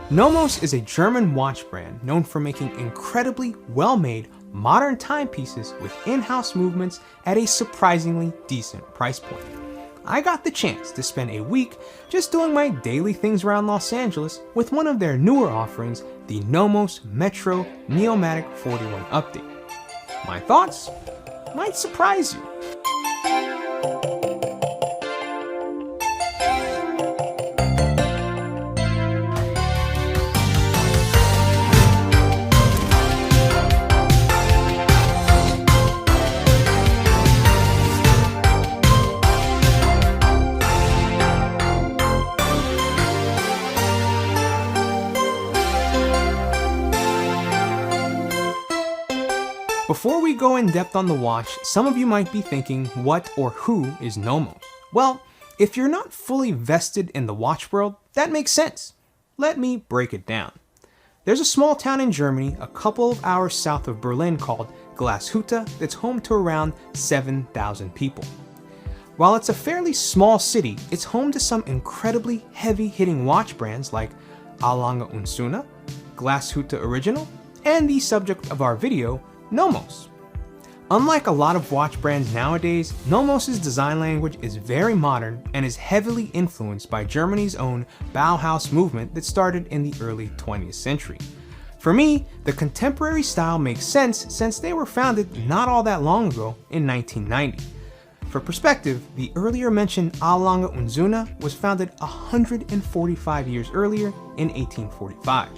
Nomos is a German watch brand known for making incredibly well-made modern timepieces with in-house movements at a surprisingly decent price point. I got the chance to spend a week just doing my daily things around Los Angeles with one of their newer offerings, the Nomos Metro neomatik 41 update. My thoughts might surprise you. Before we go in depth on the watch, some of you might be thinking, what or who is Nomos? Well, if you're not fully vested in the watch world, that makes sense. Let me break it down. There's a small town in Germany a couple of hours south of Berlin called Glashütte that's home to around 7,000 people. While it's a fairly small city, it's home to some incredibly heavy-hitting watch brands like A. Lange & Söhne, Glashütte Original, and the subject of our video, Nomos. Unlike a lot of watch brands nowadays, Nomos' design language is very modern and is heavily influenced by Germany's own Bauhaus movement that started in the early 20th century. For me, the contemporary style makes sense since they were founded not all that long ago in 1990. For perspective, the earlier mentioned A. Lange & Söhne was founded 145 years earlier in 1845.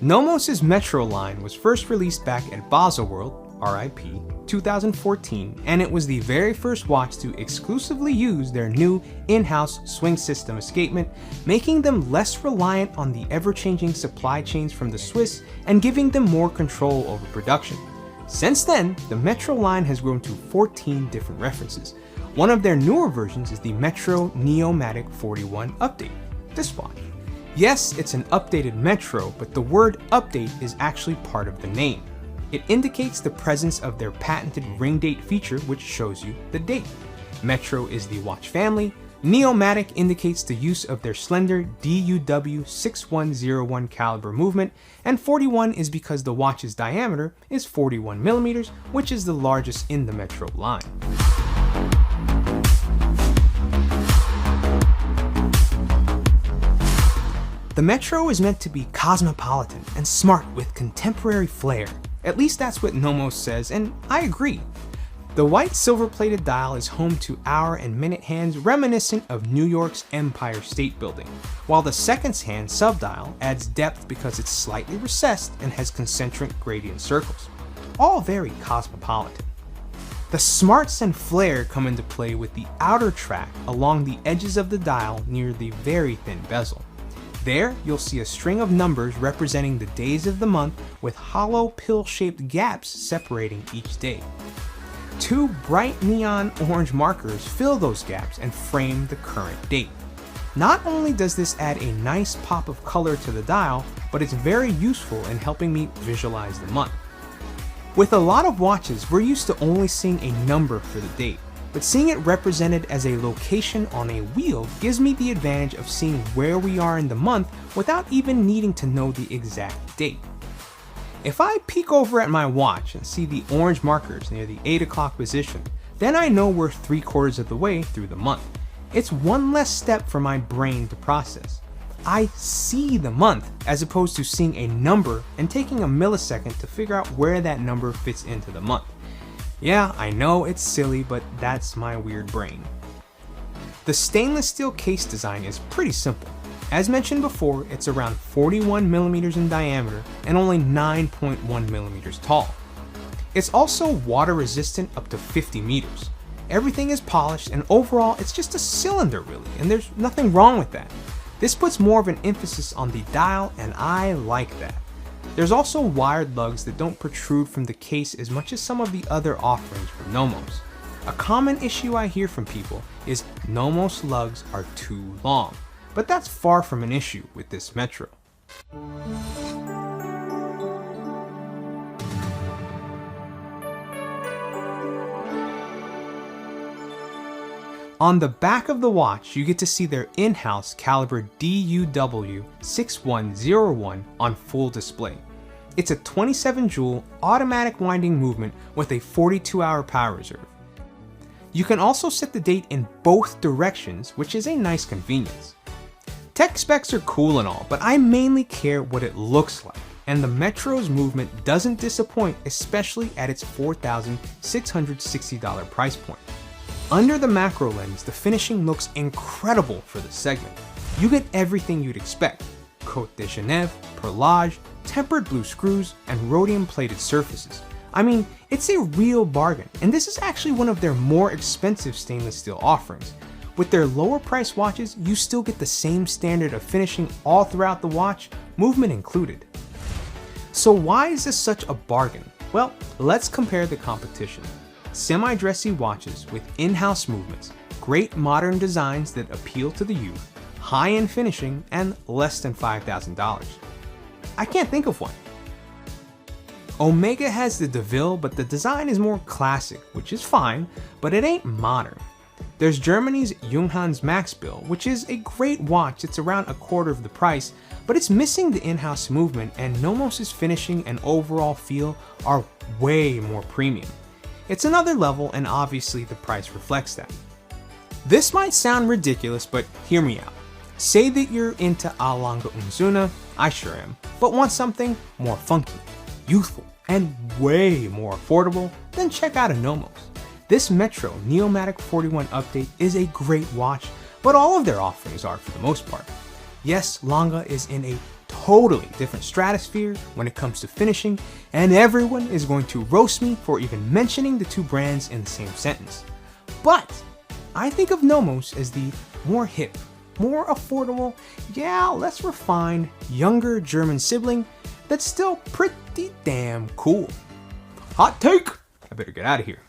Nomos' Metro line was first released back at Baselworld, RIP, 2014, and it was the very first watch to exclusively use their new in-house swing system escapement, making them less reliant on the ever-changing supply chains from the Swiss and giving them more control over production. Since then, the Metro line has grown to 14 different references. One of their newer versions is the Metro neomatik 41 update, this watch. Yes, it's an updated Metro, but the word update is actually part of the name. It indicates the presence of their patented ring date feature, which shows you the date. Metro is the watch family, neomatik indicates the use of their slender DUW 6101 caliber movement, and 41 is because the watch's diameter is 41 millimeters, which is the largest in the Metro line. The Metro is meant to be cosmopolitan and smart with contemporary flair. At least that's what Nomos says, and I agree. The white silver-plated dial is home to hour and minute hands reminiscent of New York's Empire State Building, while the seconds hand subdial adds depth because it's slightly recessed and has concentric gradient circles. All very cosmopolitan. The smarts and flair come into play with the outer track along the edges of the dial near the very thin bezel. There, you'll see a string of numbers representing the days of the month with hollow pill-shaped gaps separating each day. Two bright neon orange markers fill those gaps and frame the current date. Not only does this add a nice pop of color to the dial, but it's very useful in helping me visualize the month. With a lot of watches, we're used to only seeing a number for the date, but seeing it represented as a location on a wheel gives me the advantage of seeing where we are in the month without even needing to know the exact date. If I peek over at my watch and see the orange markers near the 8 o'clock position, then I know we're 3/4 of the way through the month. It's one less step for my brain to process. I see the month as opposed to seeing a number and taking a millisecond to figure out where that number fits into the month. Yeah, I know it's silly, but that's my weird brain. The stainless steel case design is pretty simple. As mentioned before, it's around 41 millimeters in diameter and only 9.1 millimeters tall. It's also water resistant up to 50 meters. Everything is polished and overall it's just a cylinder really, and there's nothing wrong with that. This puts more of an emphasis on the dial and I like that. There's also wired lugs that don't protrude from the case as much as some of the other offerings from Nomos. A common issue I hear from people is Nomos lugs are too long, but that's far from an issue with this Metro. On the back of the watch, you get to see their in-house caliber DUW6101 on full display. It's a 27 joule automatic winding movement with a 42-hour power reserve. You can also set the date in both directions, which is a nice convenience. Tech specs are cool and all, but I mainly care what it looks like, and the Metro's movement doesn't disappoint, especially at its $4,660 price point. Under the macro lens, the finishing looks incredible for the segment. You get everything you'd expect: Côte de Genève, perlage, tempered blue screws, and rhodium-plated surfaces. I mean, it's a real bargain, and this is actually one of their more expensive stainless steel offerings. With their lower price watches, you still get the same standard of finishing all throughout the watch, movement included. So why is this such a bargain? Well, let's compare the competition. Semi-dressy watches with in-house movements, great modern designs that appeal to the youth, high-end finishing, and less than $5,000. I can't think of one. Omega has the DeVille, but the design is more classic, which is fine, but it ain't modern. There's Germany's Junghans Max Bill, which is a great watch. It's around a quarter of the price, but it's missing the in-house movement, and Nomos's finishing and overall feel are way more premium. It's another level, and obviously the price reflects that. This might sound ridiculous, but hear me out. Say that you're into A Longa Unzuna, I sure am, but want something more funky, youthful, and way more affordable, then check out a Nomos. This Metro Neomatic 41 update is a great watch, but all of their offerings are for the most part. Yes, Longa is in a totally different stratosphere when it comes to finishing, and everyone is going to roast me for even mentioning the two brands in the same sentence. But I think of Nomos as the more hip, more affordable, yeah, less refined, younger German sibling that's still pretty damn cool. Hot take! I better get out of here.